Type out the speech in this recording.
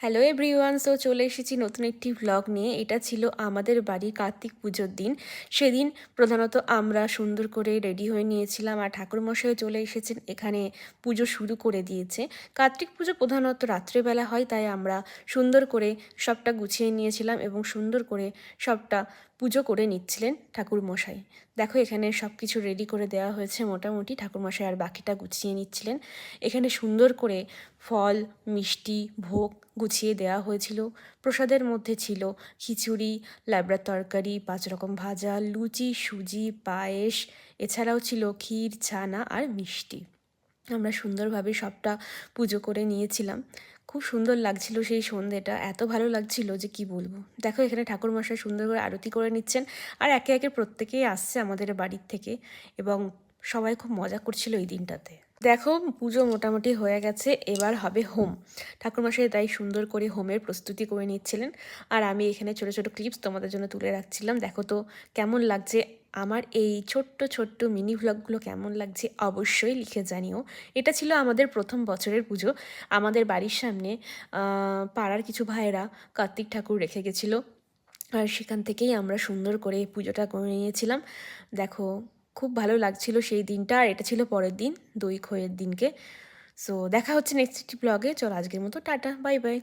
Hello everyone, so চলে এসেছি নতুন একটি ব্লগ নিয়ে। এটা ছিল আমাদের বাড়ি কার্তিক পুজোর দিন। সেদিন প্রধানত আমরা সুন্দর করে রেডি হয়ে নিয়েছিলাম, আর ঠাকুরমশাইও চলে এসেছেন, এখানে পুজো শুরু করে দিয়েছে। কার্তিক পুজো প্রধানত রাত্রেবেলা হয়, তাই আমরা সুন্দর করে সবটা গুছিয়ে নিয়েছিলাম এবং সুন্দর করে সবটা পুজো করে নিচ্ছিলেন ঠাকুরমশাই। দেখো এখানে সব কিছু রেডি করে দেওয়া হয়েছে মোটামুটি, ঠাকুরমশাই আর বাকিটা গুছিয়ে নিচ্ছিলেন। এখানে সুন্দর করে ফল, মিষ্টি, ভোগ গুছিয়ে দেওয়া হয়েছিল। প্রসাদের মধ্যে ছিল খিচুড়ি, লাবড়া তরকারি, 5 রকম ভাজা, লুচি, সুজি, পায়েস, এছাড়াও ছিল ক্ষীর, ছানা আর মিষ্টি। আমরা সুন্দরভাবে সবটা পুজো করে নিয়েছিলাম। খুব সুন্দর লাগছিল সেই সন্ধ্যেটা, এত ভালো লাগছিল যে কি বলবো। দেখো এখানে ঠাকুরমশাই সুন্দর করে আরতি করে নিচ্ছেন, আর একে একে প্রত্যেকেই আসছে আমাদের বাড়ির থেকে, এবং সবাই খুব মজা করছিল এই দিনটাতে। দেখো পুজো মোটামুটি হয়ে গেছে, এবার হবে হোম। ঠাকুরমশাই তাই সুন্দর করে হোমের প্রস্তুতি করে নিচ্ছিলেন, আর আমি এখানে ছোটো ছোটো ক্লিপস তোমাদের জন্য তুলে রাখছিলাম। দেখো তো কেমন লাগছে আমার এই ছোট্ট ছোট্ট মিনি ভ্লগগুলো, কেমন লাগছে অবশ্যই লিখে জানিও। এটা ছিল আমাদের প্রথম বছরের পুজো। আমাদের বাড়ির সামনে পাড়ার কিছু ভাইয়েরা কার্তিক ঠাকুর রেখে গেছিলো, আর সেখান থেকেই আমরা সুন্দর করে পুজোটা করে নিয়েছিলাম। দেখো খুব ভালো লাগছিল সেই দিনটা, আর এটা ছিল পরের দিন, দই খইয়ের দিনকে। সো দেখা হচ্ছে নেক্সট একটি ব্লগে। চলো আজকের মতো টাটা, বাই বাই।